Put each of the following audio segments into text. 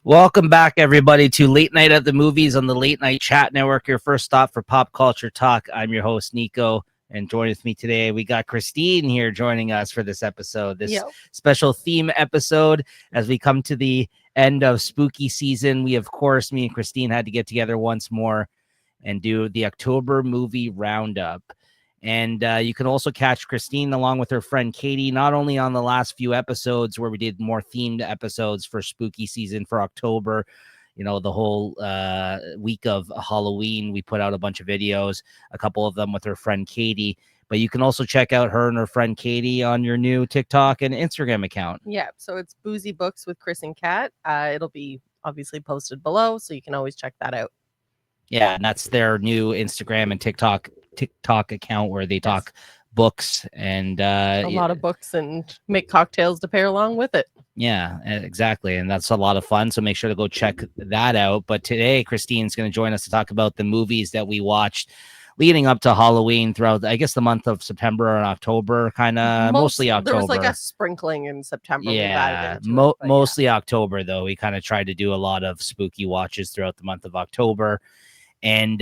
Welcome back, everybody, to Late Night at the Movies on the Late Night Chat Network, your first stop for pop culture talk. I'm your host, Nico, and joining with me today, we got Christine here joining us for this episode, this special theme episode. As we come to the end of spooky season, we, of course, me and Christine had to get together once more and do the October movie Roundup. And you can also catch Christine along with her friend Katie, not only on the last few episodes where we did more themed episodes for spooky season for October, you know, the whole week of Halloween, we put out a bunch of videos, a couple of them with her friend Katie. But you can also check out her and her friend Katie on your new TikTok and Instagram account. Yeah, so it's Boozy Books with Chris and Kat. It'll be obviously posted below, so you can always check that out. Yeah, and that's their new Instagram and TikTok account where they talk books and a lot of books and make cocktails to pair along with it. Yeah, exactly. And that's a lot of fun. So make sure to go check that out. But today, Christine's going to join us to talk about the movies that we watched leading up to Halloween throughout, I guess, the month of September and October, kind of mostly October. There was like a sprinkling in September. Yeah, mostly October, though. We kind of tried to do a lot of spooky watches throughout the month of October. And,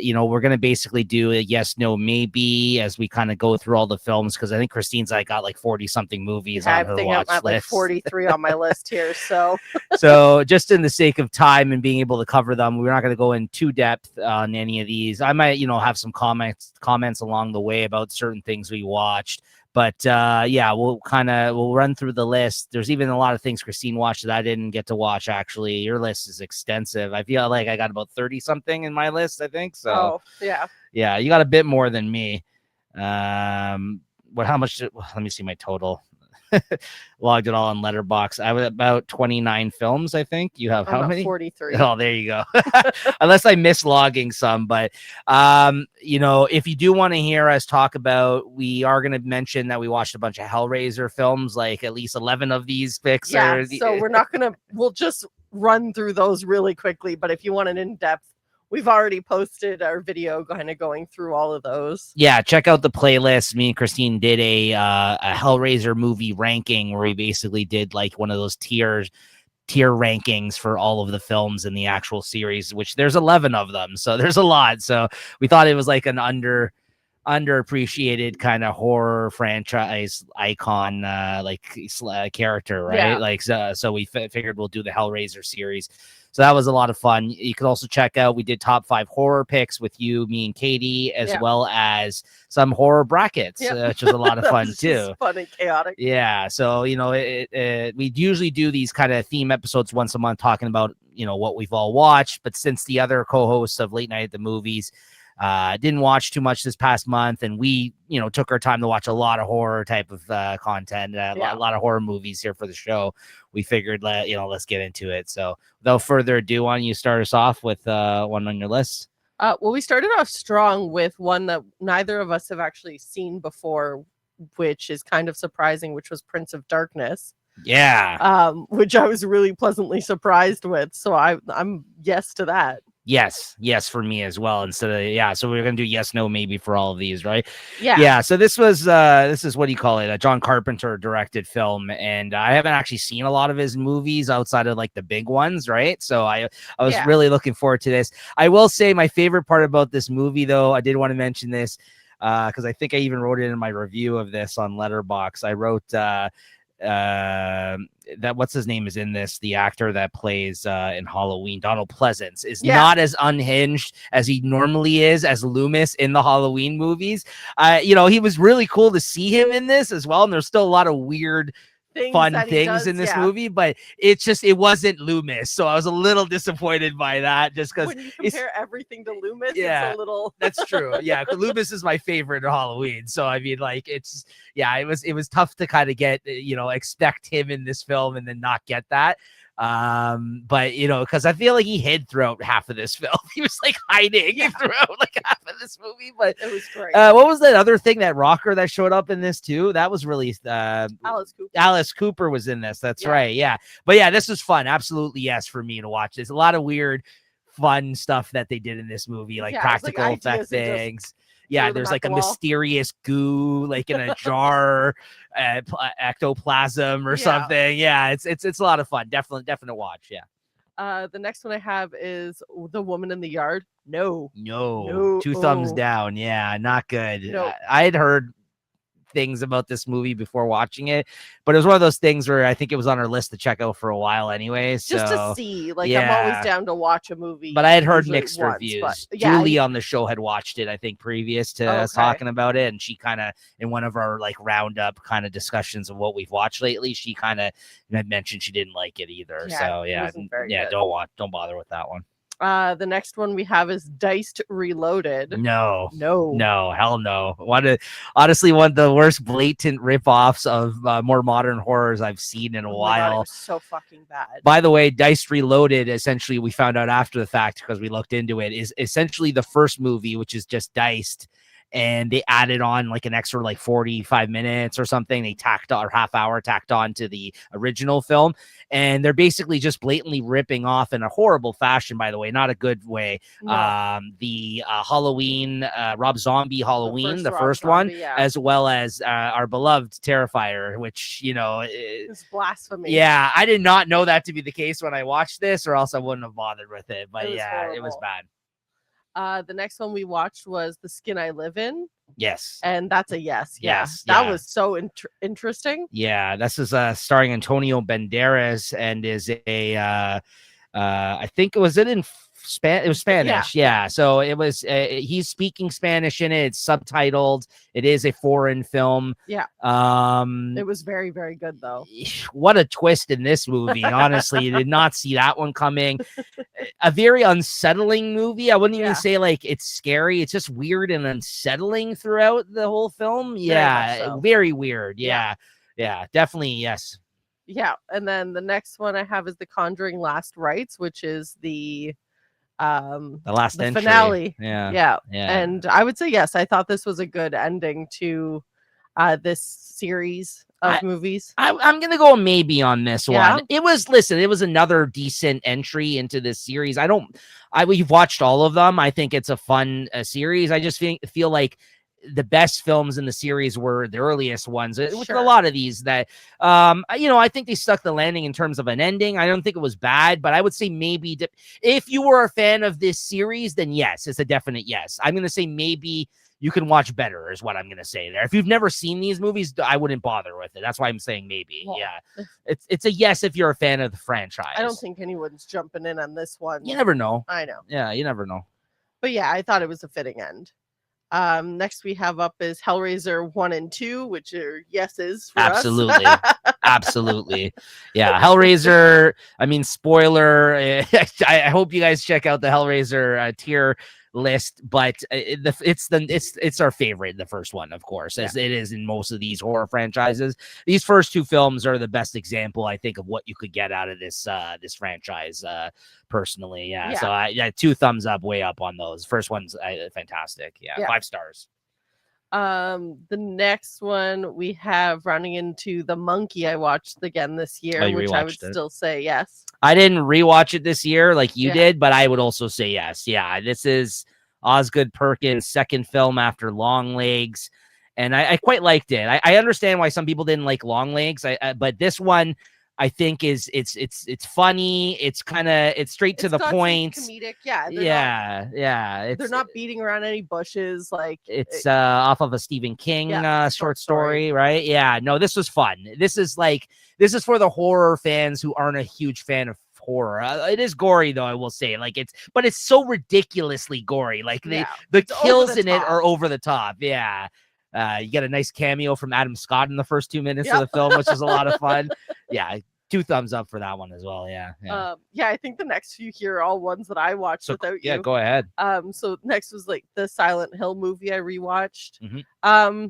you know, we're going to basically do a yes, no, maybe as we kind of go through all the films, because I think Christine's got like 40 something movies on her watch list. Like 43 on my list here. So, so just in the sake of time and being able to cover them, we're not going to go in too depth on any of these. I might, you know, have some comments along the way about certain things we watched. But yeah, we'll run through the list. There's even a lot of things Christine watched that I didn't get to watch. Actually, your list is extensive. I feel like I got about 30 something in my list, I think. So yeah, you got a bit more than me. How much? Let me see my total. Logged it all on Letterboxd. I was about 29 films, I think. You have how many? 43. Oh, there you go. Unless I miss logging some, but you know, if you do want to hear us talk about, we are going to mention that we watched a bunch of Hellraiser films, like at least 11 of these picks. Yeah, so we'll just run through those really quickly, but if you want an in-depth, we've already posted our video kind of going through all of those. Yeah, check out the playlist. Me and Christine did a Hellraiser movie ranking where we basically did like one of those tier rankings for all of the films in the actual series, which there's 11 of them. So there's a lot. So we thought it was like an underappreciated kind of horror franchise icon, character, right? Yeah. Like, so we figured we'll do the Hellraiser series. So that was a lot of fun. You can also check out, we did top 5 horror picks with you, me, and Katie, as well as some horror brackets, which was a lot of fun too. Fun and chaotic. Yeah. So, you know, we usually do these kind of theme episodes once a month talking about, you know, what we've all watched. But since the other co-hosts of Late Night at the Movies didn't watch too much this past month, and we, you know, took our time to watch a lot of horror type of content, a lot of horror movies here for the show, we figured, let's get into it. So without further ado, why don't you start us off with one on your list? Well, we started off strong with one that neither of us have actually seen before, which is kind of surprising, which was Prince of Darkness. Yeah. Which I was really pleasantly surprised with. So I'm yes to that. Yes, for me as well. Instead of so we're gonna do yes, no, maybe for all of these, right? Yeah. So this is what do you call it? A John Carpenter directed film, and I haven't actually seen a lot of his movies outside of like the big ones, right? So I was really looking forward to this. I will say my favorite part about this movie, though, I did want to mention this because I think I even wrote it in my review of this on Letterboxd. I wrote that what's his name is in this, the actor that plays in Halloween, Donald Pleasance, is not as unhinged as he normally is as Loomis in the Halloween movies. You know, he was really cool to see him in this as well, and there's still a lot of weird fun things in this movie, but it wasn't Loomis, so I was a little disappointed by that, just because when you compare everything to Loomis, it's a little that's true. Loomis is my favorite in Halloween, so I mean, like, it was tough to kind of get, you know, expect him in this film and then not get that. But you know, because I feel like he hid throughout half of this film. He was like hiding throughout like half of this movie. But it was great. What was that other thing, that rocker that showed up in this too? That was really Alice Cooper was in this. That's right. Yeah. But yeah, this was fun. Absolutely yes for me to watch. There's a lot of weird, fun stuff that they did in this movie, like practical effect things. Yeah, there's like a mysterious goo, like in a jar, ectoplasm or something. Yeah, it's a lot of fun. Definite watch. Yeah. The next one I have is The Woman in the Yard. No. No, two thumbs down. Yeah, not good. No. I had heard things about this movie before watching it, but it was one of those things where I think it was on our list to check out for a while anyway. Just So to see, like, I'm always down to watch a movie. But I had heard usually mixed once, reviews. but yeah, Julie on the show had watched it, I think, previous to us talking about it, and she kind of, in one of our like roundup kind of discussions of what we've watched lately, she kind of had mentioned she didn't like it either. Yeah, so it wasn't very good. don't bother with that one. The next one we have is Diced Reloaded. No, No, hell no. Honestly, one of the worst blatant ripoffs of more modern horrors I've seen in a while. God, it was so fucking bad. By the way, Diced Reloaded, essentially, we found out after the fact because we looked into it, is essentially the first movie, which is just Diced. And they added on like an extra like 45 minutes or something. They tacked on, or half hour tacked on to the original film. And they're basically just blatantly ripping off in a horrible fashion, by the way, not a good way. No. The Halloween, Rob Zombie Halloween, the first one, yeah. as well as our beloved Terrifier, which, you know, it's blasphemy. Yeah, I did not know that to be the case when I watched this, or else I wouldn't have bothered with it. But horrible. It was bad. The next one we watched was The Skin I Live In. Yes. And that's a yes. Yes. That was so interesting. Yeah. This is starring Antonio Banderas and is a, I think it was in it was Spanish. Yeah. So it was, he's speaking Spanish in it. It's subtitled. It is a foreign film. Yeah. It was very, very good though. What a twist in this movie. Honestly, you did not see that one coming. A very unsettling movie. I wouldn't even say like it's scary. It's just weird and unsettling throughout the whole film. Yeah. Very weird. Yeah. Definitely. Yes. Yeah. And then the next one I have is The Conjuring Last Rites, which is the last entry. Finale. Yeah. And I would say yes, I thought this was a good ending to this series of movies. I'm gonna go maybe on this one. It was another decent entry into this series. We've watched all of them. I think it's a fun series. I just feel like the best films in the series were the earliest ones, with a lot of these that, I think they stuck the landing in terms of an ending. I don't think it was bad, but I would say maybe if you were a fan of this series, then yes, it's a definite yes. I'm going to say maybe you can watch better is what I'm going to say there. If you've never seen these movies, I wouldn't bother with it. That's why I'm saying maybe. Well, yeah. It's a yes if you're a fan of the franchise. I don't think anyone's jumping in on this one. You never know. I know. Yeah, you never know. But yeah, I thought it was a fitting end. Next we have up is Hellraiser 1 and 2, which are yeses for absolutely us. Absolutely. Yeah, Hellraiser, I mean, spoiler, I hope you guys check out the Hellraiser tier list, but it's our favorite, the first one, of course, as it is in most of these horror franchises. These first two films are the best example, I think, of what you could get out of this franchise, personally. So 2 thumbs up, way up on those. First one's fantastic. 5 stars. The next one we have running into The Monkey. I watched again this year, which I would still say yes. I didn't rewatch it this year like you did, but I would also say yes. Yeah, this is Osgood Perkins' second film after Long Legs, and I quite liked it. I understand why some people didn't like Long Legs, but this one I think it's funny. It's straight to the point. Comedic, they're not beating around any bushes. Like it's off of a Stephen King short story, right? Yeah, no, this was fun. This is for the horror fans who aren't a huge fan of horror. It is gory though, I will say. But it's so ridiculously gory. Like the kills in it are over the top. Yeah. You get a nice cameo from Adam Scott in the first 2 minutes of the film, which is a lot of fun. Yeah, 2 thumbs up for that one as well. Yeah. I think the next few here are all ones that I watched without you. Yeah, go ahead. So next was like the Silent Hill movie I rewatched. Mm-hmm.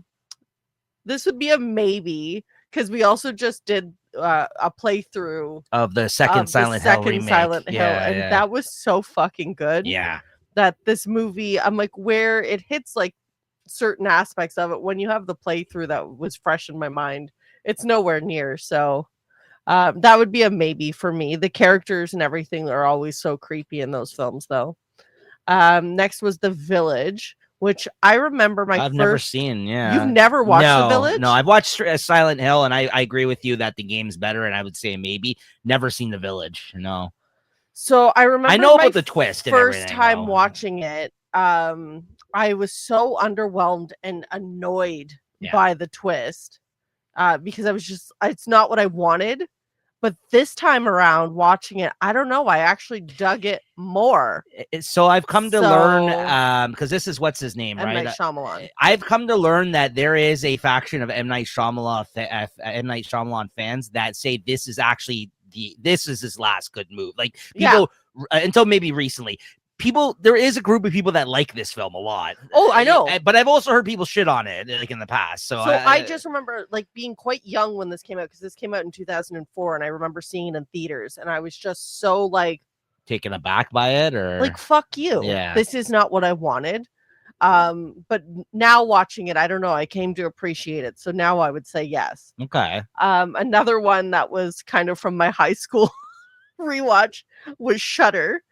This would be a maybe because we also just did a playthrough of the second Silent Hill remake. And that was so fucking good. Yeah. That this movie, I'm like, where it hits like certain aspects of it, when you have the playthrough that was fresh in my mind, it's nowhere near. So that would be a maybe for me. The characters and everything are always so creepy in those films though. Next was The Village, which I remember I've never seen. You've never watched The Village? No, I've watched Silent Hill, and I agree with you that the game's better, and I would say maybe. Never seen The Village. No. So I remember I know my about the twist and first everything, time though. watching it. I was so underwhelmed and annoyed Yeah. by the twist because I was just, it's not what I wanted. But this time around watching it, I don't know. I actually dug it more. So I've come to learn, So because this is what's his name, M. right? Night Shyamalan. I've come to learn that there is a faction of M. Night Shyamalan fans that say this is actually this is his last good move. Like people until maybe recently. There is a group of people that like this film a lot. Oh, I know. But I've also heard people shit on it like in the past. So I just remember like being quite young when this came out, because this came out in 2004, and I remember seeing it in theaters, and I was just so like taken aback by it, or like fuck you. Yeah. This is not what I wanted. But now watching it, I don't know, I came to appreciate it. So now I would say yes. Okay. Another one that was kind of from my high school rewatch was Shudder,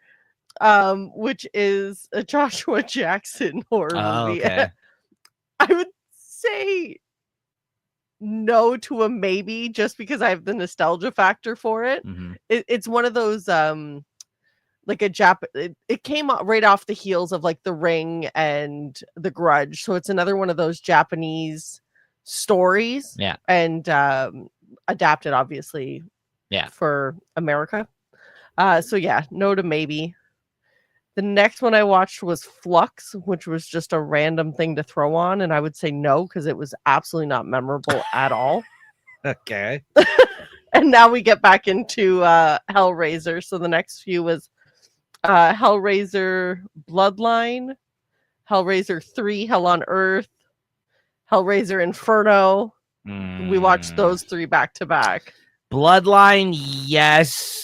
which is a Joshua Jackson horror movie. Okay. I would say no to a maybe, just because I have the nostalgia factor for it. Mhm. It's one of those like it came right off the heels of like The Ring and The Grudge, so it's another one of those Japanese stories. Yeah. And adapted obviously for America. So yeah, no to maybe. The next one I watched was Flux, which was just a random thing to throw on, and I would say no, because it was absolutely not memorable at all. Okay. And now we get back into Hellraiser. So the next few was Hellraiser Bloodline, Hellraiser 3, Hell on Earth, Hellraiser Inferno. We watched those 3 back to back. Bloodline, yes.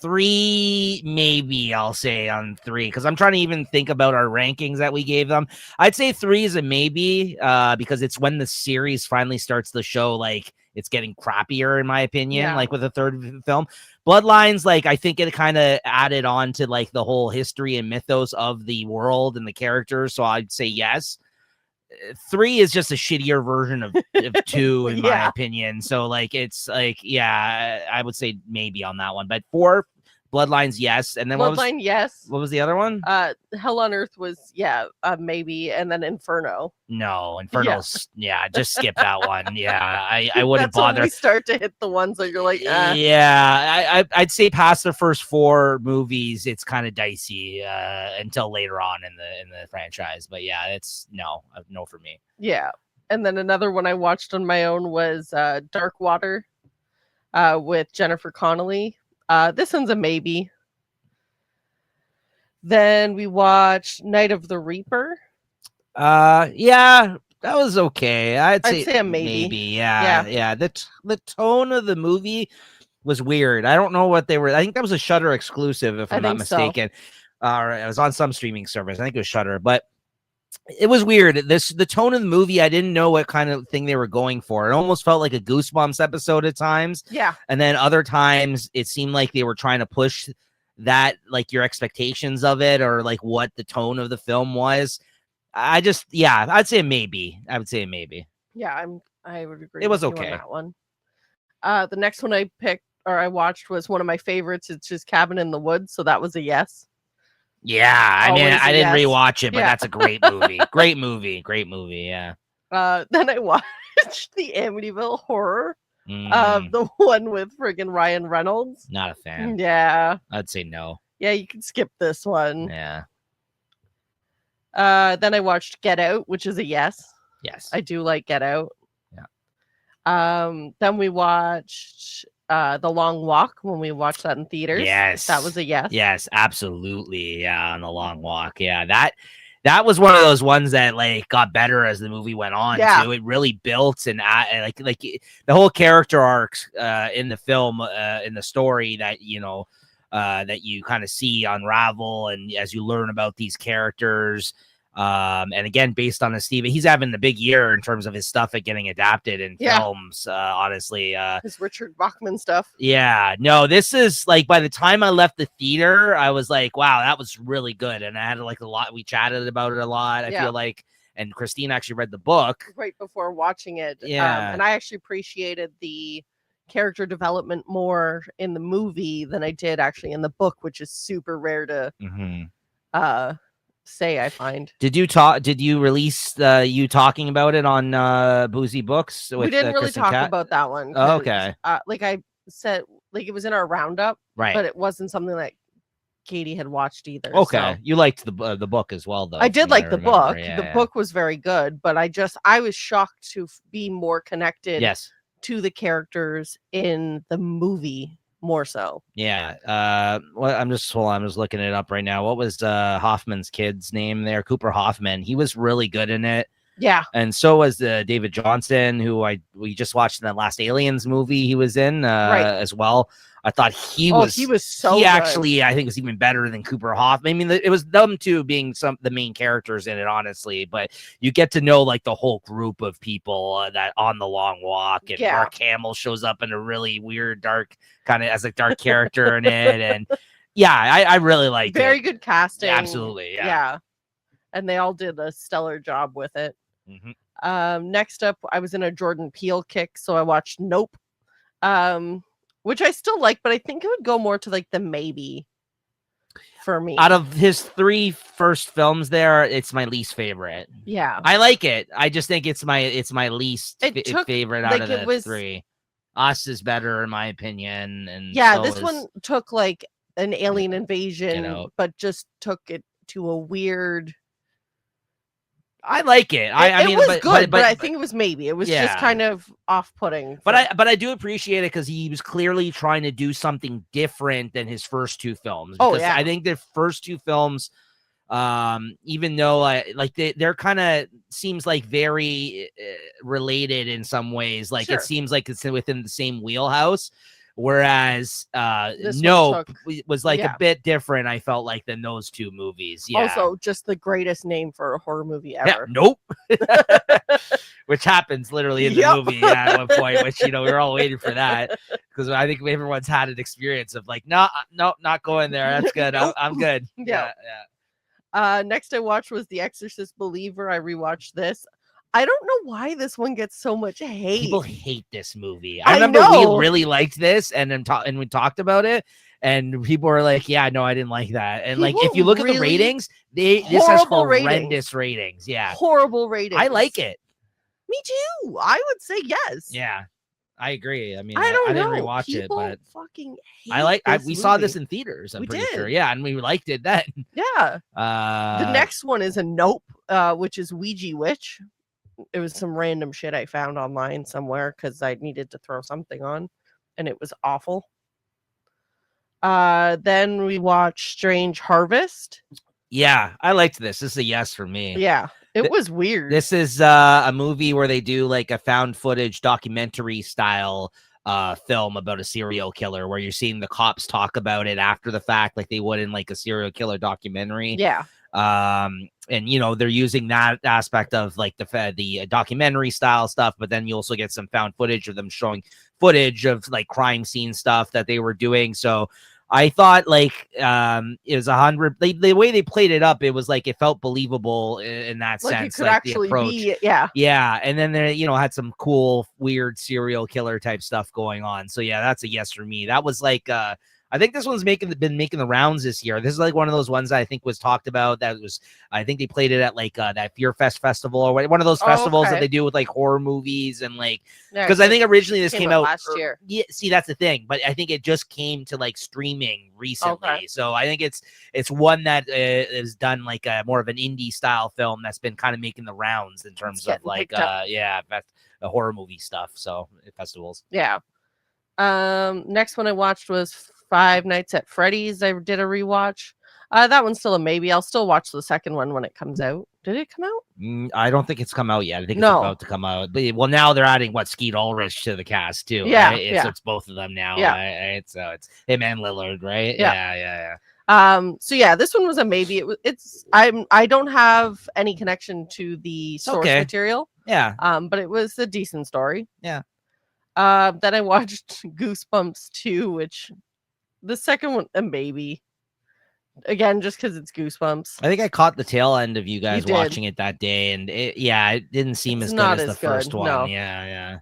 3, maybe I'll say on 3, because I'm trying to even think about our rankings that we gave them. I'd say 3 is a maybe, because it's when the series finally starts to show like it's getting crappier, in my opinion, like with the third film. Bloodlines, like I think it kind of added on to like the whole history and mythos of the world and the characters, so I'd say yes. 3 is just a shittier version of 2 in my opinion. So like it's like, yeah, I would say maybe on that one. But 4, Bloodlines, yes. And then Bloodline, yes. What was the other one? Hell on Earth was maybe, and then Inferno. No, Inferno's just skip that one. Yeah, I wouldn't That's when bother. we start to hit the ones that you're like, Yeah, I'd say past the first 4 movies, it's kind of dicey until later on in the franchise. But yeah, it's no for me. Yeah. And then another one I watched on my own was Dark Water with Jennifer Connelly. This one's a maybe. Then we watched Night of the Reaper. Yeah, that was okay. I'd say a maybe. Yeah. The tone of the movie was weird. I don't know what they were. I think that was a Shudder exclusive, if I'm not mistaken. Or it was on some streaming service. I think it was Shudder, but it was weird. The tone of the movie, I didn't know what kind of thing they were going for. It almost felt like a Goosebumps episode at times. Yeah. And then other times it seemed like they were trying to push that, like your expectations of it, or like what the tone of the film was. I'd say maybe. I would say maybe. Yeah, I would agree. It was with you okay. on that one. The next one I watched was one of my favorites. It's just Cabin in the Woods, so that was a yes. Yeah, I mean, I didn't rewatch it, but that's a great movie. Great movie. Yeah. Then I watched the Amityville Horror. The one with friggin' Ryan Reynolds. Not a fan. Yeah. I'd say no. Yeah, you can skip this one. Yeah. Then I watched Get Out, which is a yes. Yes. I do like Get Out. Yeah. Then we watched The Long Walk, when we watched that in theaters. Yes. That was a yes. Yes, absolutely. Yeah, on The Long Walk. Yeah, that was one of those ones that like got better as the movie went on too. It really built and like the whole character arcs in the film, in the story that that you kind of see unravel, and as you learn about these characters, and again based on Steven, he's having the big year in terms of his stuff at getting adapted in films. Honestly, his Richard Bachman stuff. Yeah, no, this is like, by the time I left the theater, I was like, wow, that was really good, and I had like a lot. We chatted about it a lot. I feel like, and Christine actually read the book right before watching it. Yeah, and I actually appreciated the character development more in the movie than I did actually in the book, which is super rare to say, I find. Did you release you talking about it on Boozy Books with we didn't really Chris and talk Kat? about that one. Oh, okay. Like I said, like it was in our roundup, Right. but it wasn't something that Katie had watched either. Okay. So. You liked the book as well, though. I did like the book. Yeah, the book was very good, but I was shocked to be more connected Yes. to the characters in the movie more so. Yeah. Well, I'm just looking it up right now. What was Hoffman's kid's name there? Cooper Hoffman. He was really good in it. Yeah. And so was David Johnson, who we just watched in that last Aliens movie he was in as well. I thought he was so good. Actually, I think, was even better than Cooper Hoffman. I mean, it was them two being the main characters in it, honestly, but you get to know like the whole group of people that on the long walk, and Mark Hamill shows up in a really weird, dark kind of as a dark character in it. And yeah, I really liked it. Very good casting. Yeah, absolutely. Yeah. And they all did a stellar job with it. Mm-hmm. Next up, I was in a Jordan Peele kick, so I watched Nope. Which I still like, but I think it would go more to like the maybe for me. Out of his 3 first films there, it's my least favorite. Yeah. I like it. I just think it's my least favorite out of the 3. Us is better in my opinion. And this one took like an alien invasion, but just took it to a weird. I like it. I mean, it was good, but I think it was maybe. It was just kind of off-putting. But I do appreciate it because he was clearly trying to do something different than his first 2 films. Because I think the first 2 films, even though like they're kind of seems like very related in some ways. Like it seems like it's within the same wheelhouse. Whereas Nope was like a bit different, I felt like, than those 2 movies. Yeah. Also, just the greatest name for a horror movie ever. Yeah, Nope. Which happens literally in the movie at one point, which, we were all waiting for that because I think everyone's had an experience of like, no, not going there. That's good. I'm good. Yeah. Next I watched was The Exorcist Believer. I rewatched this. I don't know why this one gets so much hate. People hate this movie. I remember we really liked this, and we talked about it, and people were like, "Yeah, no, I didn't like that." And like, if you look at the ratings, this has horrendous ratings. Yeah, horrible ratings. I like it. Me too. I would say yes. Yeah, I agree. I mean, I didn't rewatch it, but fucking hate we saw this in theaters. I'm pretty sure. Yeah, and we liked it then. Yeah. The next one is a Nope, which is Ouija Witch. It was some random shit I found online somewhere because I needed to throw something on, and it was awful. Then we watched Strange Harvest. Yeah, I liked this. This is a yes for me. Yeah, it was weird. This is a movie where they do like a found footage documentary style film about a serial killer, where you're seeing the cops talk about it after the fact, like they would in like a serial killer documentary. Yeah. And they're using that aspect of like the documentary style stuff, but then you also get some found footage of them showing footage of like crime scene stuff that they were doing. So I thought like it was 100. The way they played it up, it was like it felt believable in that like sense. It could like actually the approach. be, yeah. And then they had some cool, weird serial killer type stuff going on. So yeah, that's a yes for me. That was like I think this one's been making the rounds this year. This is like one of those ones that I think was talked about. I think they played it at like that Fear Fest festival or one of those festivals that they do with like horror movies and like, because I think originally this came out last year. Yeah, see, that's the thing, but I think it just came to like streaming recently. Okay. So I think it's one that is done like a more of an indie style film that's been kind of making the rounds in terms of like the horror movie stuff. So festivals. Yeah. Next one I watched was Five Nights at Freddy's. I did a rewatch. That one's still a maybe. I'll still watch the second one when it comes out. Did it come out? I don't think it's come out yet. I think it's about to come out. But well, now they're adding Skeet Ulrich to the cast too. Yeah, right? So it's both of them now. Yeah. Right? So it's him and Lillard, right? Yeah. So yeah, this one was a maybe. I don't have any connection to the source material. Yeah. But it was a decent story. Yeah. Then I watched Goosebumps 2, which the second one a maybe. Again, just because it's Goosebumps. I think I caught the tail end of you guys watching it that day, and it didn't seem as good as the first one. No. Yeah.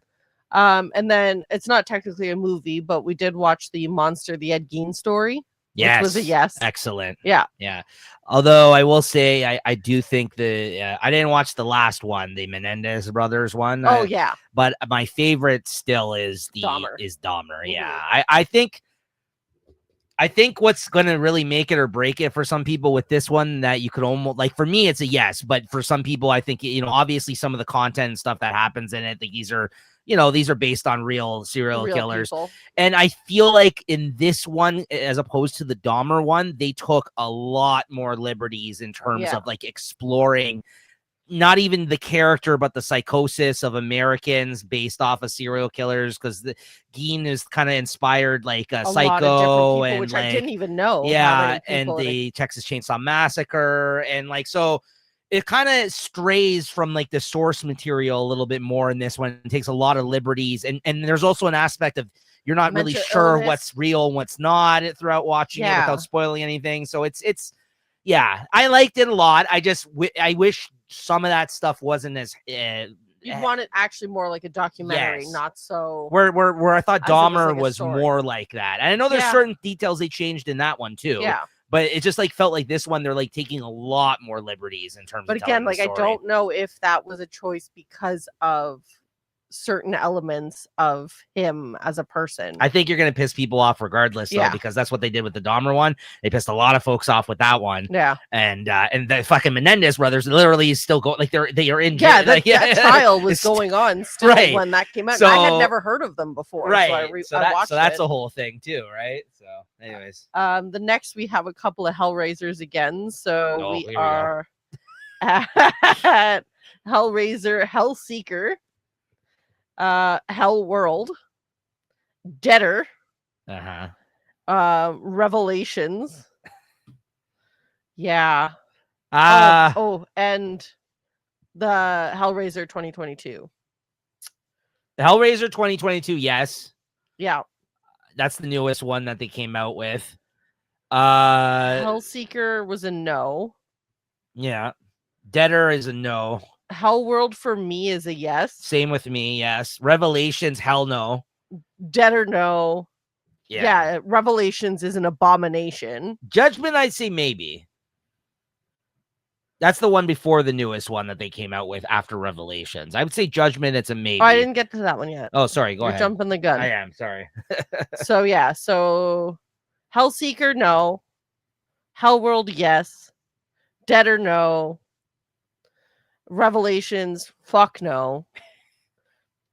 And then it's not technically a movie, but we did watch the Monster the Ed Gein story, which was a yes. Excellent. Yeah. Yeah. Although I will say, I do think I didn't watch the last one, the Menendez brothers one. Oh yeah. But my favorite still is Dahmer. Dahmer. Mhm. Yeah. I think what's going to really make it or break it for some people with this one, that you could almost, like, for me, it's a yes. But for some people, I think, obviously some of the content and stuff that happens in it, these are based on real serial killers. People. And I feel like in this one, as opposed to the Dahmer one, they took a lot more liberties in terms of like exploring not even the character, but the psychosis of Americans based off of serial killers, because the Gein is kind of inspired like a Psycho lot of different people, and which like, I didn't even know. Yeah, and the Texas Chainsaw Massacre, and like, so it kind of strays from like the source material a little bit more in this one. It takes a lot of liberties, and there's also an aspect of you're not really sure what's real and what's not throughout watching it without spoiling anything. So it's yeah, I liked it a lot. I wish some of that stuff wasn't as you'd want it actually more like a documentary, not so where I thought Dahmer was more like that. And I know there's certain details they changed in that one too. Yeah. But it just like felt like this one, they're like taking a lot more liberties in terms of again, like, I don't know if that was a choice because of certain elements of him as a person. I think you're going to piss people off regardless, though, because that's what they did with the Dahmer one. They pissed a lot of folks off with that one. Yeah. And the fucking Menendez brothers literally still go, like, they are in jail. That trial was going on still when that came out. So, I had never heard of them before. Right. So I watched that's a whole thing too, right? So anyways. The next we have a couple of Hellraisers again. So we are at Hellraiser, Hellseeker, Hell World, Deader, Revelations, and the Hellraiser 2022. Hellraiser 2022, yes. Yeah. That's the newest one that they came out with. Hellseeker was a no. Yeah. Deader is a no. Hell World for me is a yes. Same with me, yes. Revelations, hell no. Deader, no. Yeah, Revelations is an abomination. Judgment, I'd say maybe. That's the one before the newest one that they came out with after Revelations. I would say Judgment, it's a maybe. Oh, I didn't get to that one yet. Oh, sorry. Go ahead. You're jumping the gun. I am. Sorry. So Hellseeker, no. Hellworld, yes. Deader, no. Revelations, fuck no.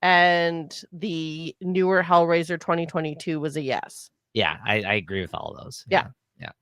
And the newer Hellraiser 2022 was a yes. Yeah, I agree with all of those. Yeah.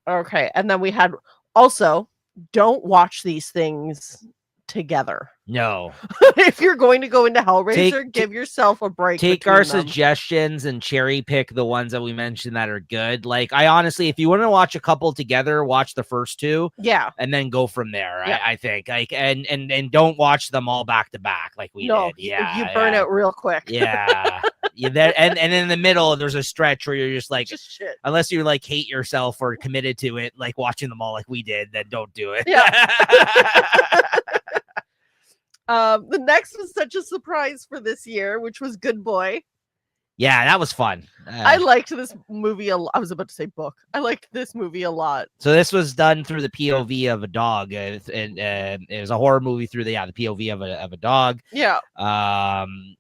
Okay. And then we had also, don't watch these things together. No. If you're going to go into Hellraiser, give yourself a break. Take our suggestions and cherry pick the ones that we mentioned that are good. Like, I honestly, if you want to watch a couple together, watch the first two. Yeah. And then go from there. Yeah. I think. Like, and don't watch them all back to back like we did. Yeah. You burn it real quick. Yeah. And in the middle, there's a stretch where you're just like, shit. Unless you like hate yourself or committed to it, like watching them all like we did, then don't do it. Yeah. The next was such a surprise for this year, which was Good Boy. Yeah, that was fun. I liked this movie a lot. I was about to say book. I liked this movie a lot. So this was done through the POV of a dog, and it was a horror movie through the POV of a dog. Yeah.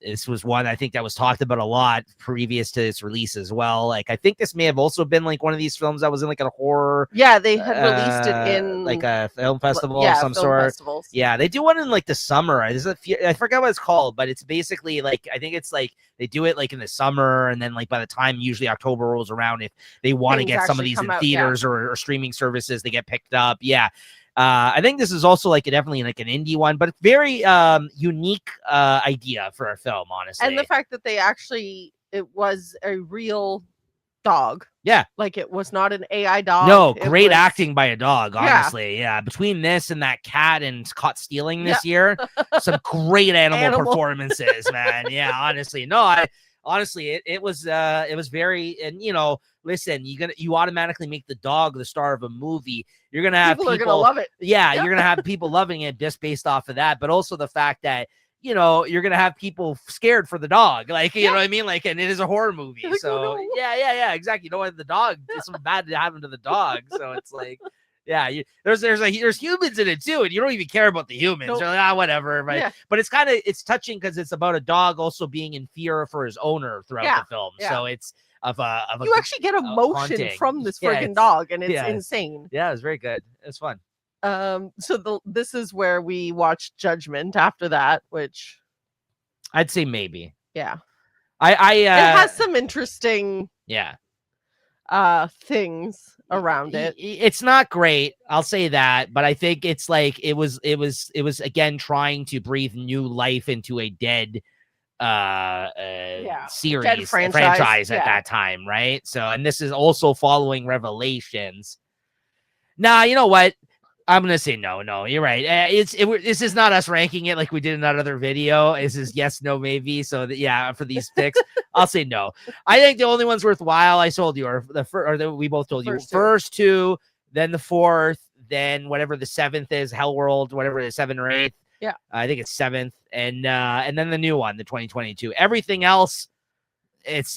This was one I think that was talked about a lot previous to its release as well. Like, I think this may have also been like one of these films that was in like a horror. Yeah, they had released it in like a film festival of some sort. Festivals. Yeah, they do one in like the summer. I forgot what it's called, but it's basically like, I think it's like they do it like in the summer, and then like by the time usually October rolls around, if they want to get some of these in theaters or streaming services, they get picked up. Yeah. I think this is also like definitely like an indie one, but very unique idea for a film, honestly. And the fact that it was a real dog. Yeah. Like, it was not an AI dog. No, great acting by a dog, honestly. Yeah. Between this and that cat and Caught Stealing this year, some great animal performances, man. Yeah, honestly. No, honestly, it was very, and listen, you automatically make the dog the star of a movie. You're gonna have people are gonna love it. Yeah, you're gonna have people loving it just based off of that, but also the fact that you know, you're gonna have people scared for the dog, like, you Yeah. know what I mean, like, and it is a horror movie, Like, so oh, no. yeah, exactly. You know what, the dog, it's something bad to happen to the dog, so it's like, yeah, there's humans in it too, and you don't even care about the humans. Nope. You're like, whatever. But Yeah. but it's touching because it's about a dog also being in fear for his owner throughout the film. Yeah. So it's of a You actually get emotion haunting from this Yeah, friggin' dog, and it's yeah, insane. Yeah, it's very good. It's fun. So this is where we watched Judgment after that, which I'd say maybe. yeah, I it has some interesting yeah. things around it. It's not great, I'll say that, but I think it's like it was again trying to breathe new life into a dead series Dead franchise at yeah. that time, right? So, and this is also following Revelations. Nah, you know what? I'm gonna say no. You're right. This is not us ranking it like we did in that other video. This is yes, no, maybe. So yeah, for these picks, I'll say no. I think the only ones worthwhile I told you are we both told you first two, then the fourth, then whatever the seventh is, Hellworld, whatever the 7th or 8th. Yeah, I think it's 7th, and then the new one, the 2022. Everything else, it's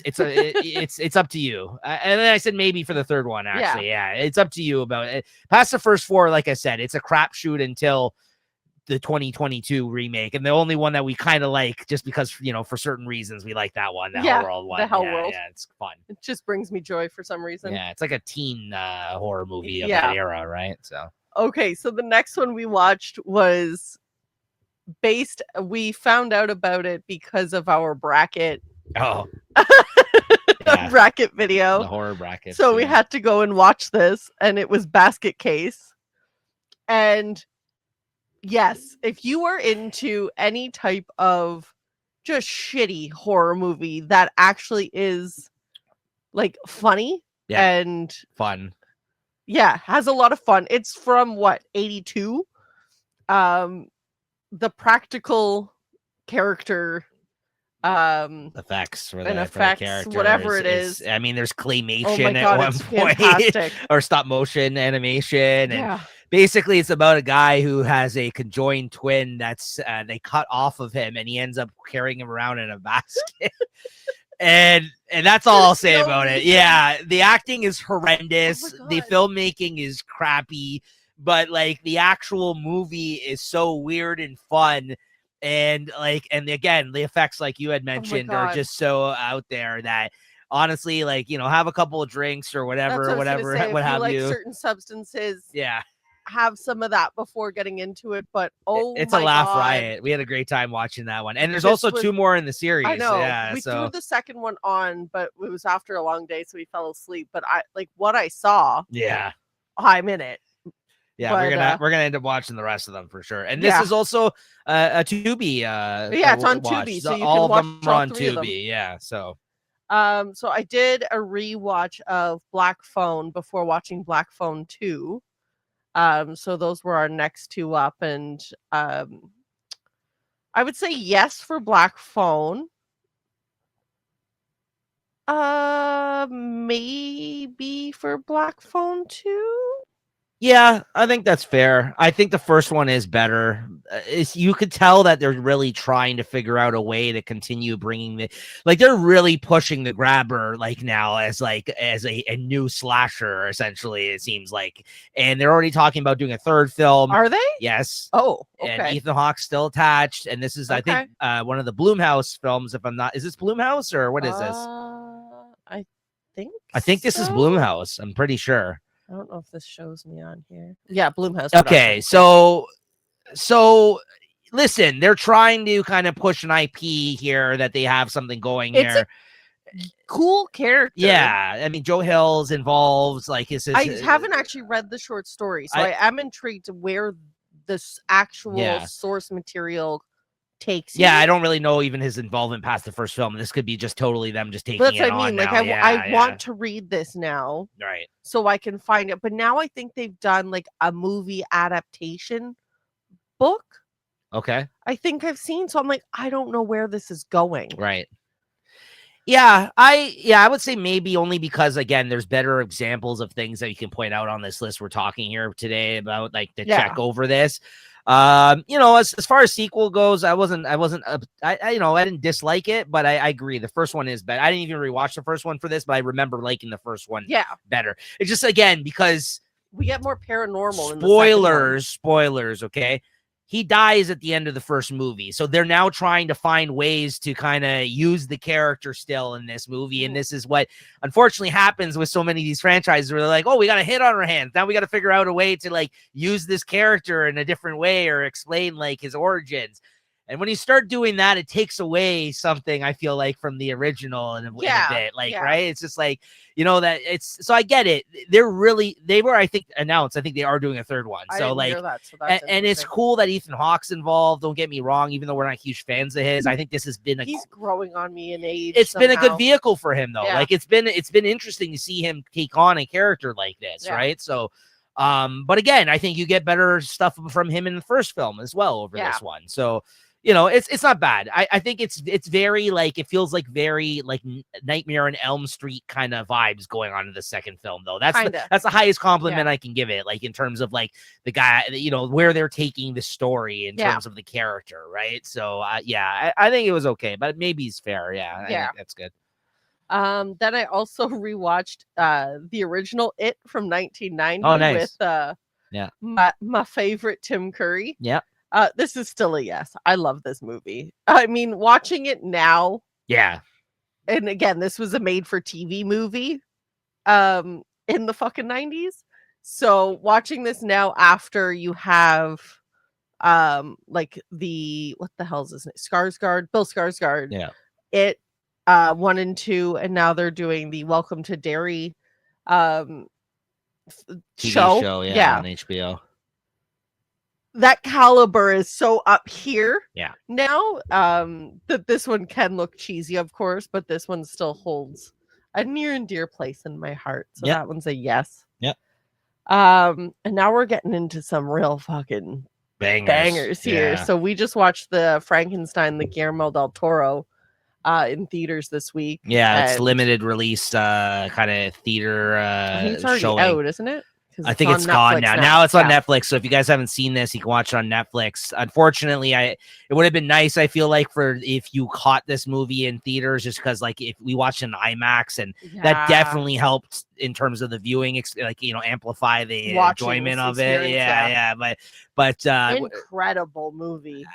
up to you. And then I said maybe for the third one, actually. Yeah, it's up to you about it. Past the first 4, like I said, it's a crapshoot until the 2022 remake, and the only one that we kind of like, just because, you know, for certain reasons we like that one, the Hellworld one. The Hellworld. Yeah, it's fun. It just brings me joy for some reason. Yeah, it's like a teen horror movie of that era, right? So okay, so the next one we watched was we found out about it because of our bracket. Oh. Bracket video, the horror bracket. So we had to go and watch this, and it was Basket Case. And yes, if you are into any type of just shitty horror movie that actually is like funny and fun, has a lot of fun. It's from 82. The practical character effects for and the effects, whatever it is. I mean, there's claymation at one point, or stop motion animation, and basically it's about a guy who has a conjoined twin that's they cut off of him, and he ends up carrying him around in a basket. and that's all I'll say about it. Yeah, the acting is horrendous. The filmmaking is crappy, but like the actual movie is so weird and fun. And again, the effects, like you had mentioned, are just so out there that honestly, like, you know, have a couple of drinks or whatever, what have you. Certain substances, have some of that before getting into it. But it's a laugh riot. We had a great time watching that one, and there's also 2 more in the series. I know. Yeah, we threw the second one on, but it was after a long day, so we fell asleep. But what I saw. Yeah, I'm in it. Yeah, but, we're gonna end up watching the rest of them for sure. And this is also a Tubi. It's on Tubi, so you all can watch of them are on Tubi. Yeah, so I did a rewatch of Black Phone before watching Black Phone 2. So those were our next 2 up, and I would say yes for Black Phone. Maybe for Black Phone 2. Yeah, I think that's fair. I think the first one is better. You could tell that they're really trying to figure out a way to continue bringing they're really pushing the Grabber now as a new slasher, essentially, it seems like. And they're already talking about doing a 3rd film. Are they? Yes. Oh, okay. And Ethan Hawke's still attached. And this is, I think, one of the Blumhouse films. If I'm not, is this Blumhouse or what is this? I think this is Blumhouse. I'm pretty sure. I don't know if this shows me on here. Yeah, Blumhouse. Okay, so listen, they're trying to kind of push an IP here that they have something going here. Cool character. Yeah, I mean, Joe Hill's involved. I haven't actually read the short story, so I am intrigued to where this actual source material takes. Yeah, I don't really know even his involvement past the first film. This could be just totally them just taking it on. I want to read this now, right? So I can find it. But now I think they've done a movie adaptation book. Okay, I think I've seen. So I'm I don't know where this is going. Right. Yeah, I would say maybe only because, again, there's better examples of things that you can point out on this list we're talking here today about, to check over this. As far as sequel goes, I didn't dislike it, but I agree. The first one is better. I didn't even rewatch the first one for this, but I remember liking the first one better. It's just, again, because we get more paranormal in the second one. Spoilers, okay? He dies at the end of the first movie. So they're now trying to find ways to kind of use the character still in this movie. And this is what unfortunately happens with so many of these franchises where they're like, oh, we got a hit on our hands. Now we got to figure out a way to like use this character in a different way or explain like his origins. And when you start doing that, it takes away something, I feel like, from the original in a bit. Like, right? It's just like, that it's, so I get it. They were, I think, announced. I think they are doing a third one. So like, and it's cool that Ethan Hawke's involved. Don't get me wrong, even though we're not huge fans of his, I think this has been he's growing on me in age. It's been a good vehicle for him though. Like it's been interesting to see him take on a character like this, right? So but again, I think you get better stuff from him in the first film as well over this one. So it's not bad. I think it's very like, it feels like very like Nightmare on Elm Street kind of vibes going on in the second film though. That's the highest compliment I can give it, like in terms of like the guy, where they're taking the story in terms of the character, right? So I think it was okay, but maybe it's fair. I think that's good. Then I also rewatched the original It from 1990 with my favorite Tim Curry. This is still a yes. I love this movie. I mean, watching it now. And again, this was a made-for-TV movie in the fucking 90s. So watching this now after you have like what the hell is his name? Bill Skarsgård. It 1 and 2, and now they're doing the Welcome to Derry TV show on HBO. That caliber is so up here now that this one can look cheesy, of course, but this one still holds a near and dear place in my heart. So that one's a yes. And now we're getting into some real fucking bangers here. So we just watched the Frankenstein, the Guillermo del Toro in theaters this week. It's limited release kind of theater I think it's already showing. out, isn't it? I think it's gone now. Now it's on Netflix. So if you guys haven't seen this, you can watch it on Netflix. Unfortunately, it would have been nice, I feel like, for if you caught this movie in theaters, just because like if we watched in IMAX, and that definitely helped in terms of the viewing, like amplify the enjoyment of it. But incredible movie.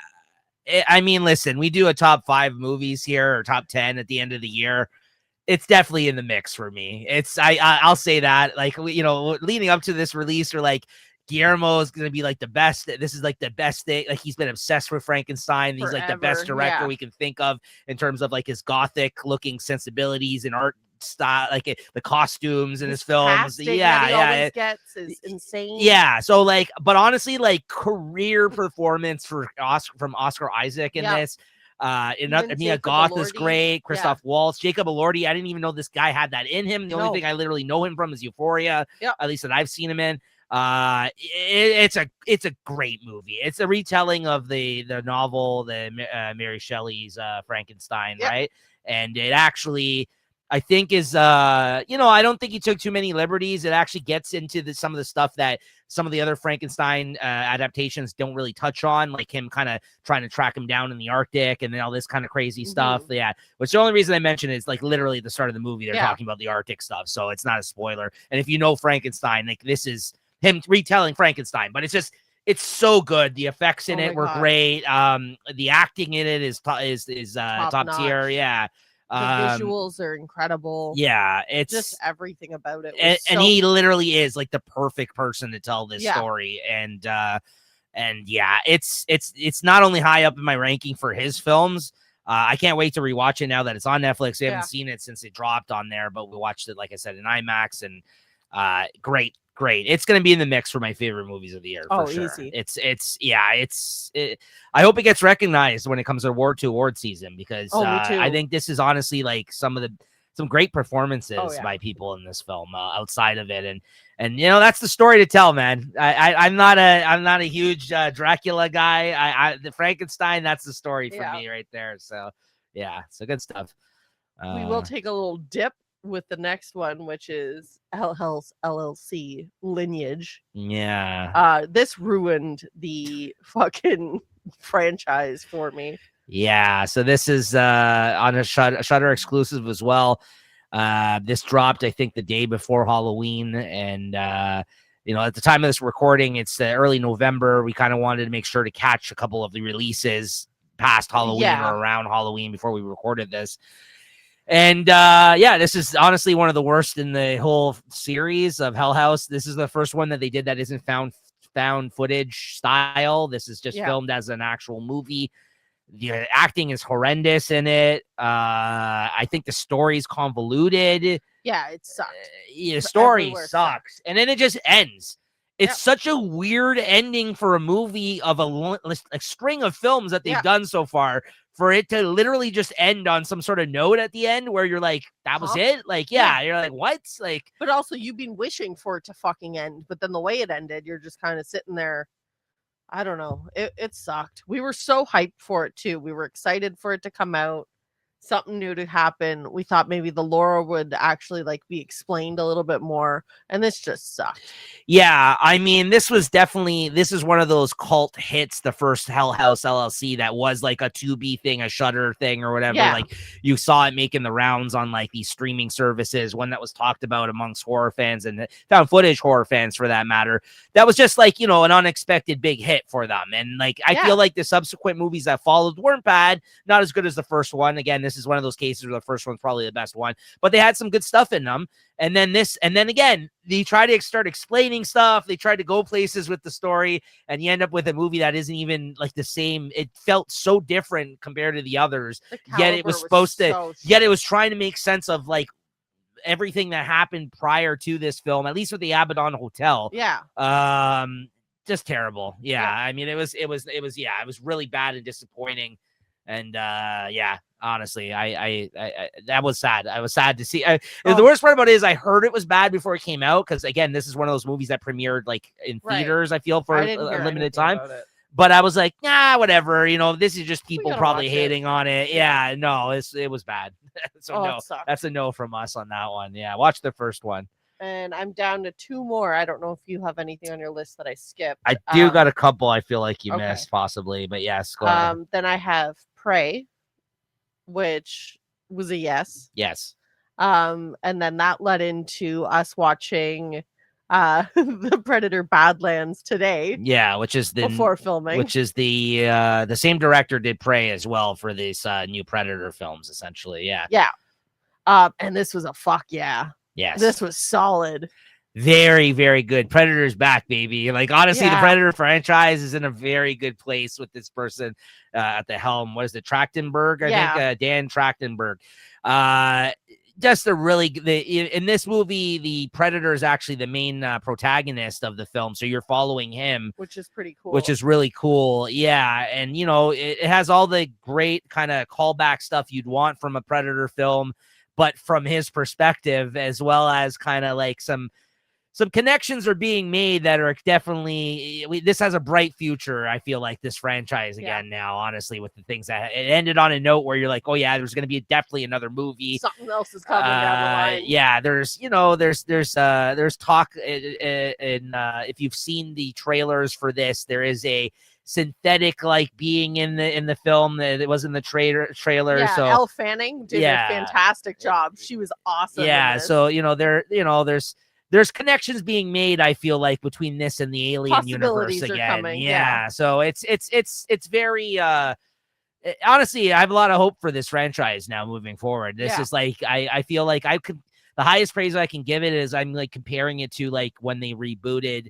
I mean, listen, we do a top 5 movies here or top 10 at the end of the year. It's definitely in the mix for me. I'll say that, like, leading up to this release, or like Guillermo is going to be like the best. This is like the best thing. Like he's been obsessed with Frankenstein. He's like the best director we can think of in terms of like his gothic looking sensibilities and art style, like the costumes in his films. Always gets is insane. So like, but honestly, like career performance from Oscar Isaac in this. Mia Goth is great. Christoph Waltz, Jacob Elordi. I didn't even know this guy had that in him. The only thing I literally know him from is Euphoria. At least that I've seen him in. It's a great movie. It's a retelling of the novel, Mary Shelley's Frankenstein, right? And it actually, I think, is I don't think he took too many liberties. It actually gets into some of the stuff that some of the other Frankenstein adaptations don't really touch on, like him kind of trying to track him down in the Arctic and then all this kind of crazy stuff. Which the only reason I mention is like literally at the start of the movie, they're talking about the Arctic stuff. So it's not a spoiler. And if you know Frankenstein, like this is him retelling Frankenstein, but it's so good. The effects in it were great. The acting in it is top tier. The visuals are incredible. It's just everything about it. And he literally is like the perfect person to tell this story. And it's not only high up in my ranking for his films. I can't wait to rewatch it now that it's on Netflix. We haven't seen it since it dropped on there, but we watched it, like I said, in IMAX, and great. It's going to be in the mix for my favorite movies of the year. For sure. Easy. I hope it gets recognized when it comes to award season, because I think this is honestly like some great performances by people in this film outside of it. And that's the story to tell, man. I'm not a huge Dracula guy. The Frankenstein, that's the story for me right there. So so good stuff. We will take a little dip with the next one, which is Hell Hell's LLC Lineage. Yeah. This ruined the fucking franchise for me. Yeah, so this is on a Shudder exclusive as well. This dropped, I think, the day before Halloween, and at the time of this recording, it's early November. We kind of wanted to make sure to catch a couple of the releases past Halloween or around Halloween before we recorded this. And this is honestly one of the worst in the whole series of Hell House. This is the first one that they did that isn't found footage style. This is just filmed as an actual movie. The acting is horrendous in it. I think the story's convoluted. Yeah, it sucked. The story sucks. And then it just ends. It's such a weird ending for a movie of a string of films that they've done so far, for it to literally just end on some sort of note at the end where you're like, that was it? Like, you're like, what? Like, but also you've been wishing for it to fucking end, but then the way it ended, you're just kind of sitting there. I don't know. It sucked. We were so hyped for it too. We were excited for it to come out. Something new to happen. We thought maybe the lore would actually be explained a little bit more, and this just sucked. Yeah, I mean, this is one of those cult hits, the first Hell House LLC, that was like a 2B thing, a Shudder thing or whatever. Yeah. Like, you saw it making the rounds on like these streaming services, one that was talked about amongst horror fans and found footage horror fans for that matter. That was just like, an unexpected big hit for them. And like, I feel like the subsequent movies that followed weren't bad, not as good as the first one. Again, this is one of those cases where the first one's probably the best one, but they had some good stuff in them. And then again, they try to start explaining stuff. They tried to go places with the story, and you end up with a movie that isn't even like the same. It felt so different compared to the others. Yet it was supposed to. Yet it was trying to make sense of like everything that happened prior to this film, at least with the Abaddon Hotel. Yeah. Just terrible. Yeah. I mean, it was really bad and disappointing. And honestly, I that was sad. I was sad to see. The worst part about it is I heard it was bad before it came out, because again, this is one of those movies that premiered like in theaters. I feel for a limited time, but I was like, nah, whatever. This is just people probably hating on it. Yeah, no, it was bad. So no, that's a no from us on that one. Yeah, watch the first one. And I'm down to 2 more. I don't know if you have anything on your list that I skipped. I do got a couple I feel like you missed possibly, but yes, go ahead. Then I have Prey, which was a yes. Yes. And then that led into us watching the Predator Badlands today. Yeah, which is before filming. Which is the same director did Prey as well for these new Predator films, essentially. Yeah. Yeah. And this was a fuck yeah. Yes. This was solid. Very, very good. Predator's back, baby. Like, honestly, the Predator franchise is in a very good place with this person at the helm. What is it? Trachtenberg, I think. Dan Trachtenberg. Just a really in this movie, the Predator is actually the main protagonist of the film, so you're following him, which is pretty cool. Which is really cool, yeah. And it has all the great kind of callback stuff you'd want from a Predator film, but from his perspective, as well as kind of like some connections are being made that are definitely, this has a bright future. I feel like this franchise again now, honestly, with the things that it ended on a note where you're like, oh yeah, there's going to be definitely another movie. Something else is coming down the line. Yeah, there's talk in if you've seen the trailers for this, there is a synthetic like being in the film that it was in the trailer. So Elle Fanning did a fantastic job. She was awesome. Yeah, so there's connections being made, I feel like, between this and the Alien universe again. Yeah. So it's very honestly, I have a lot of hope for this franchise now moving forward. This is like I feel like the highest praise I can give it is I'm like comparing it to like when they rebooted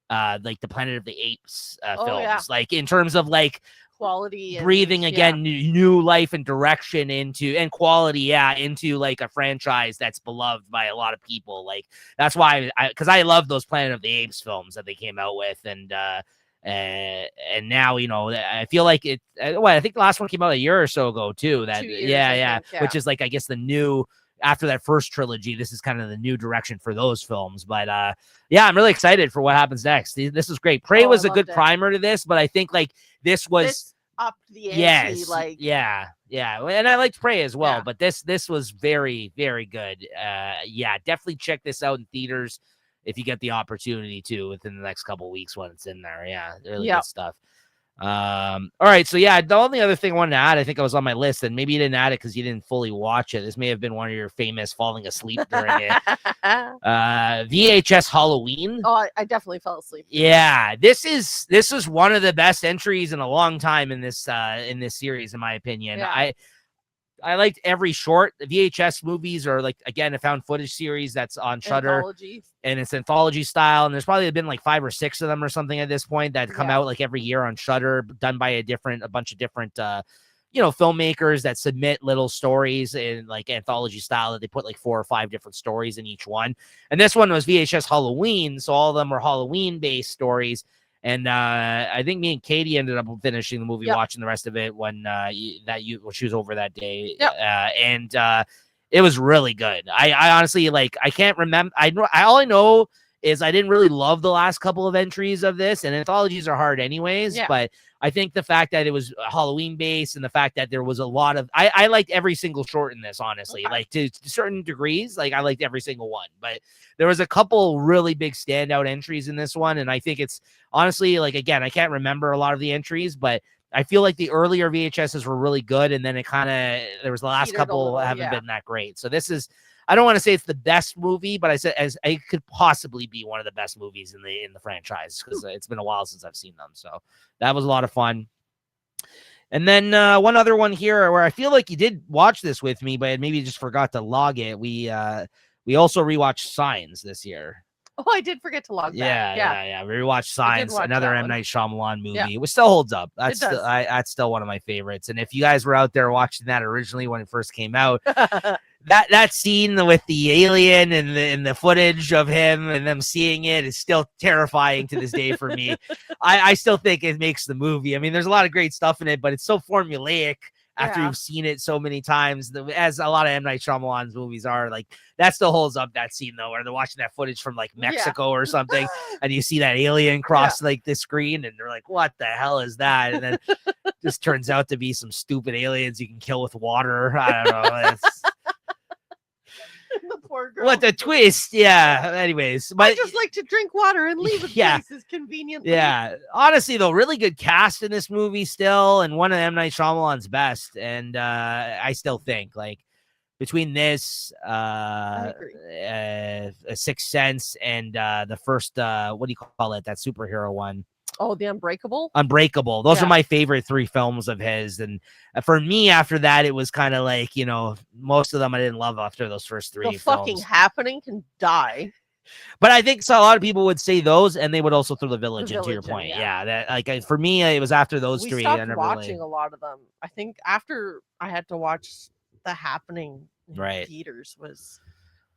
like the Planet of the Apes films, like in terms of like quality, breathing again new life and direction into quality into like a franchise that's beloved by a lot of people. Like that's why because I love those Planet of the Apes films that they came out with, and now I feel like it I think the last one came out a year or so ago too, that 2 years, which is like I guess the new after that first trilogy. This is kind of the new direction for those films, but I'm really excited for what happens next. This is great. Prey was a good primer to this, but I think like this was upped the ante. Yes, Like, yeah, and I liked Prey as well, Yeah. but this was very, very good. Yeah, definitely check this out in theaters if you get the opportunity to within the next couple of weeks when it's in there. Yeah, really good stuff. All right, so yeah, the only other thing I wanted to add, I think I was on my list, and maybe you didn't add it because you didn't fully watch it. This may have been one of your famous falling asleep during it. VHS Halloween. Oh, I definitely fell asleep. Yeah, this is one of the best entries in a long time in this series, in my opinion. Yeah. I liked every short. The VHS movies are like, again, a found footage series that's on Shudder. Anthology. And it's anthology style, and there's probably been like 5 or 6 of them or something at this point that come out like every year on Shudder, done by a bunch of different filmmakers that submit little stories in like anthology style that they put like 4 or 5 different stories in each one. And this one was VHS Halloween, so all of them were Halloween based stories. And I think me and Katie ended up finishing the movie, watching the rest of it when she was over that day. And it was really good. I honestly, like, I can't remember. All I know is I didn't really love the last couple of entries of this, and anthologies are hard anyways. But I think the fact that it was Halloween based and the fact that there was a lot of, I liked every single short in this, honestly, like to certain degrees, like I liked every single one, but there was a couple really big standout entries in this one. And I think it's honestly, like, again, I can't remember a lot of the entries, but I feel like the earlier VHSs were really good. And then it kind of, there was the last couple haven't been that great. So this is, I don't want to say it's the best movie, but I said as it could possibly be one of the best movies in the franchise, because it's been a while since I've seen them. So that was a lot of fun. And then one other one here where I feel like you did watch this with me, but maybe you just forgot to log it. We also rewatched Signs this year. Oh, I did forget to log that. Yeah. We rewatched Signs, another M. Night Shyamalan movie. It still holds up. That's still one of my favorites. And if you guys were out there watching that originally when it first came out, that scene with the alien and the footage of him and them seeing it is still terrifying to this day for me. I still think it makes the movie. I mean, there's a lot of great stuff in it, but it's so formulaic after you've seen it so many times, as a lot of M. Night Shyamalan's movies are. Like, that still holds up, that scene though, where they're watching that footage from like Mexico or something, and you see that alien cross like the screen, and they're like, what the hell is that? And then just turns out to be some stupid aliens you can kill with water. I don't know. The poor girl. What a twist. Yeah. Anyways, I just like to drink water and leave it places conveniently. Yeah. Honestly, though, really good cast in this movie still, and one of M. Night Shyamalan's best. And I still think, like, between this, A Sixth Sense, and the first, what do you call it? That superhero one. Oh, The Unbreakable? Unbreakable. Those are my favorite 3 films of his. And for me, after that, it was kind of like, most of them I didn't love after those first 3 The films. fucking Happening can die. But I think so. A lot of people would say those, and they would also throw The Village into your point. Yeah, that, like, for me, it was after those 3. We stopped watching a lot of them. I think after I had to watch The Happening in theaters was.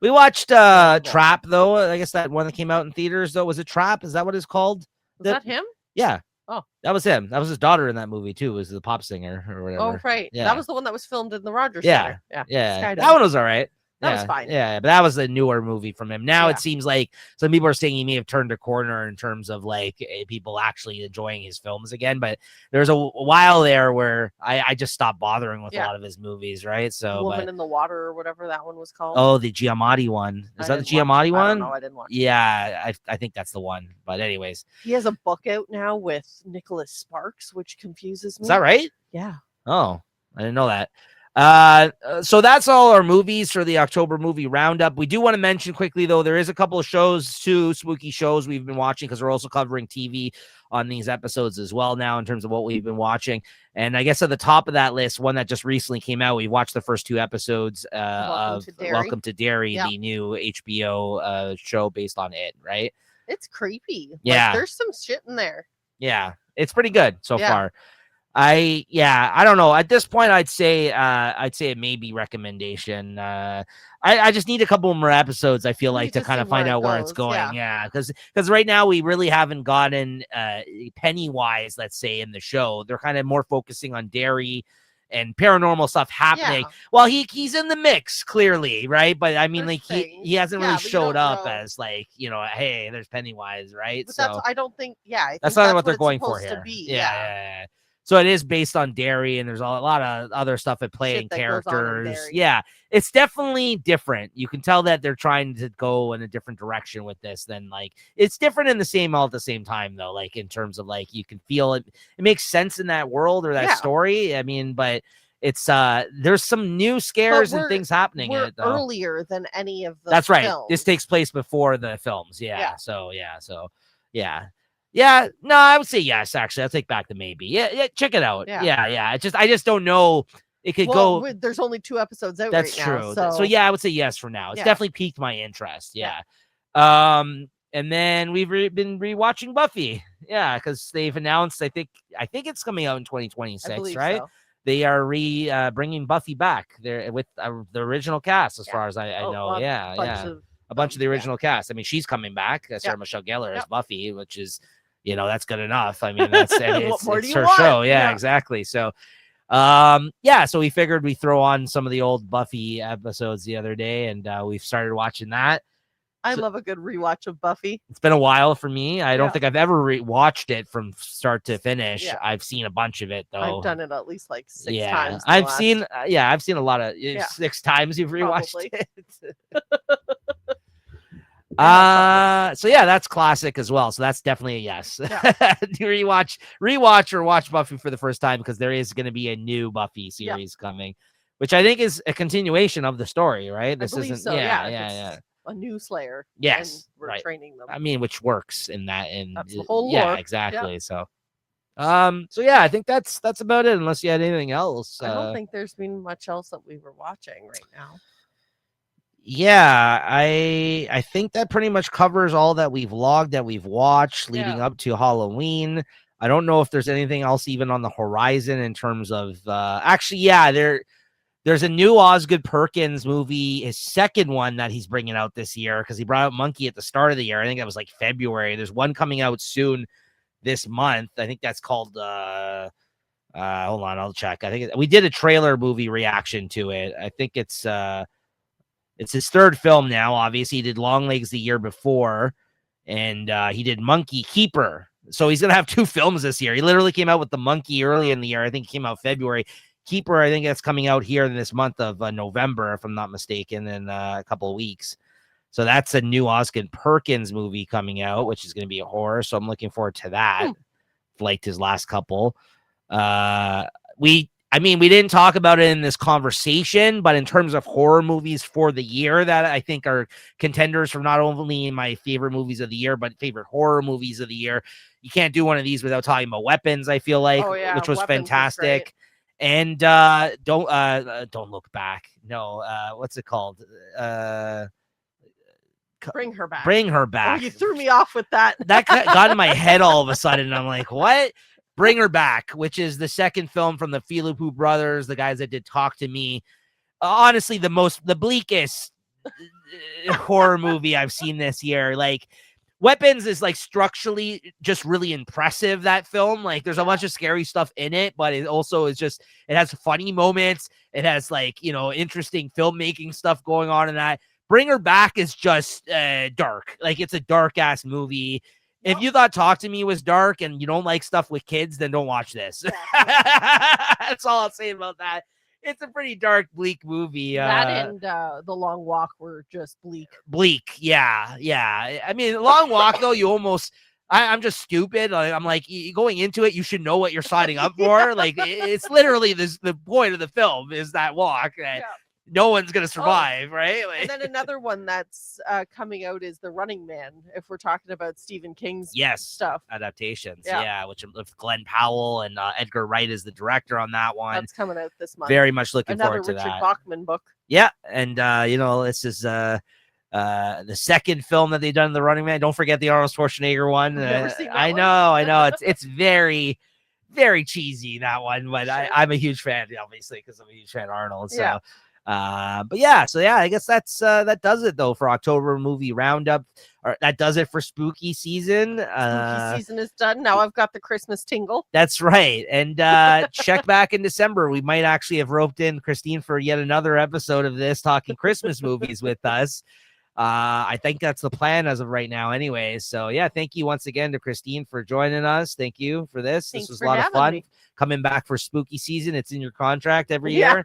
We watched Trap, though. I guess that one that came out in theaters, though. Was it Trap? Is that what it's called? Was that him? Yeah. Oh, that was him. That was his daughter in that movie too. Was the pop singer or whatever? Oh, right. Yeah. That was the one that was filmed in the Rogers Center. Yeah. That one was all right. That was fine. Yeah, but that was a newer movie from him. Now it seems like some people are saying he may have turned a corner in terms of like people actually enjoying his films again. But there's a while there where I just stopped bothering with a lot of his movies, right? So Woman in the Water or whatever that one was called. Oh, the Giamatti one. Is that the Giamatti one? I don't know. I didn't watch it. Yeah, I think that's the one. But anyways. He has a book out now with Nicholas Sparks, which confuses me. Is that right? Yeah. Oh, I didn't know that. So that's all our movies for the October movie roundup. We do want to mention quickly, though, there is a couple of shows, 2 spooky shows we've been watching, because we're also covering TV on these episodes as well now in terms of what we've been watching. And I guess at the top of that list, one that just recently came out, we watched the first 2 episodes of Welcome to Derry, the new HBO show based on it, right? It's creepy. Yeah. Like, there's some shit in there. Yeah, it's pretty good so far. I don't know. At this point, I'd say a maybe recommendation. I just need a couple more episodes, I feel like, to kind of find out where it's going. Yeah, because right now we really haven't gotten Pennywise, let's say, in the show. They're kind of more focusing on Derry and paranormal stuff happening. Well, he's in the mix, clearly, right? But I mean, like, he hasn't really showed up as, like, hey, there's Pennywise, right? But I don't think, that's not what they're going for here. Yeah. So it is based on Derry, and there's a lot of other stuff at play and characters. Yeah, it's definitely different. You can tell that they're trying to go in a different direction with this than like it's different in the same all at the same time though. Like in terms of like you can feel it. It makes sense in that world or that story. I mean, but it's there's some new scares and things happening in it though. Earlier than any of the That's right. films. This takes place before the films. Yeah. So yeah. Yeah, no, I would say yes. Actually, I'll take back the maybe. Yeah, check it out. Yeah. I just don't know. It could go. There's only 2 episodes out. That's right true. Now, so yeah, I would say yes for now. It's definitely piqued my interest. Yeah. And then we've been rewatching Buffy. Yeah, because they've announced. I think it's coming out in 2026, right? So. They are bringing Buffy back there with the original cast, as far as I know. A bunch of the original cast. I mean, she's coming back. Sarah Michelle Gellar as Buffy, which is. That's good enough. I mean, it's her show. Yeah, exactly. So, so we figured we throw on some of the old Buffy episodes the other day, and we've started watching that. I love a good rewatch of Buffy. It's been a while for me. I don't think I've ever watched it from start to finish. I've seen a bunch of it though. I've done it at least like 6 times. I've seen a lot of 6 times you've rewatched it. So that's classic as well. So that's definitely a yes. Rewatch or watch Buffy for the first time because there is going to be a new Buffy series coming, which I think is a continuation of the story, right? This isn't. So. Yeah. A new Slayer. Yes, and we're training them. I mean, which works in that. That's the whole lore. Yeah, exactly. Yeah. So yeah, I think that's about it. Unless you had anything else. I don't think there's been much else that we were watching right now. Yeah, I think that pretty much covers all that we've logged, that we've watched leading up to Halloween. I don't know if there's anything else even on the horizon in terms of there's a new Osgood Perkins movie, his second one that he's bringing out this year because he brought out Monkey at the start of the year. I think that was like February. There's one coming out soon this month. I think that's called hold on, I'll check. I think we did a trailer movie reaction to it. I think it's his third film now. Obviously, he did Long Legs the year before, and he did Monkey Keeper. So he's going to have 2 films this year. He literally came out with the Monkey early in the year. I think it came out February. Keeper, I think that's coming out here in this month of November, if I'm not mistaken, in a couple of weeks. So that's a new Osgood Perkins movie coming out, which is going to be a horror. So I'm looking forward to that. Liked his last couple. We didn't talk about it in this conversation, but in terms of horror movies for the year that I think are contenders for not only my favorite movies of the year, but favorite horror movies of the year, you can't do one of these without talking about Weapons, I feel like, which was Weapons fantastic. And Don't Look Back. No, what's it called? Bring Her Back. Bring Her Back. Oh, you threw me off with that. That got in my head all of a sudden. And I'm like, what? Bring Her Back, which is the second film from the Philippou brothers, the guys that did Talk to Me. Honestly, the bleakest horror movie I've seen this year. Like, Weapons is like structurally just really impressive, that film. Like, there's a bunch of scary stuff in it, but it also is just, it has funny moments. It has interesting filmmaking stuff going on in that. Bring Her Back is just dark. Like, it's a dark ass movie. If you thought Talk to Me was dark and you don't like stuff with kids, then don't watch this. That's all I'll say about that. It's a pretty dark, bleak movie. That and The Long Walk were just bleak. Bleak, yeah. I mean, Long Walk, though, you almost... I'm just stupid. I'm like, going into it, you should know what you're signing up for. Like, it's literally the point of the film is that walk. No one's gonna survive, right? Like, and then another one that's coming out is The Running Man. If we're talking about Stephen King's stuff, adaptations, which with Glenn Powell and Edgar Wright is the director on that one. That's coming out this month. Very much looking forward to Richard that. Bachman book. Yeah, and this is the second film that they've done, The Running Man. Don't forget the Arnold Schwarzenegger one. Never seen that I know. It's very, very cheesy, that one, but I'm a huge fan, obviously, because I'm a huge fan of Arnold. So. I guess that does it though for October movie roundup, or that does it for spooky season. Spooky season is done. Now I've got the Christmas tingle. That's right. And check back in December. We might actually have roped in Christine for yet another episode of this, talking Christmas movies with us. I think that's the plan as of right now anyways. So yeah, thank you once again to Christine for joining us. Thank you for this. Thanks This was for a lot of having fun. me. Coming back for spooky season. It's in your contract every Yeah. year.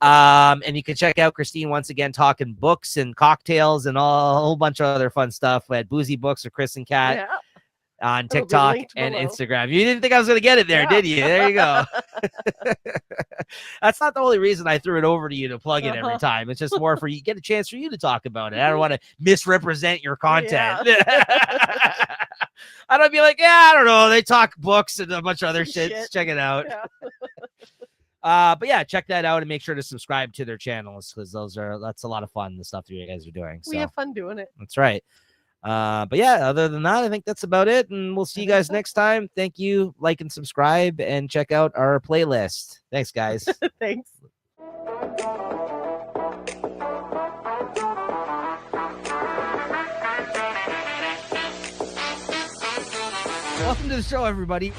And you can check out Christine once again talking books and cocktails and a whole bunch of other fun stuff at Boozy Books or Chris and Kat Yeah. on It'll be TikTok linked and below. Instagram. You didn't think I was going to get it there, Yeah. did you? There you go. That's not the only reason I threw it over to you to plug it every Uh-huh. time. It's just more for you, get a chance for you to talk about it. I don't want to misrepresent your content. I don't be like, yeah, I don't know. They talk books and a bunch of other shit. Check it out. Yeah. But yeah, check that out and make sure to subscribe to their channels because that's a lot of fun, the stuff that you guys are doing. We have fun doing it. That's right. But yeah, other than that, I think that's about it. And we'll see you guys next time. Thank you. Like and subscribe and check out our playlist. Thanks, guys. Thanks. Welcome to the show, everybody.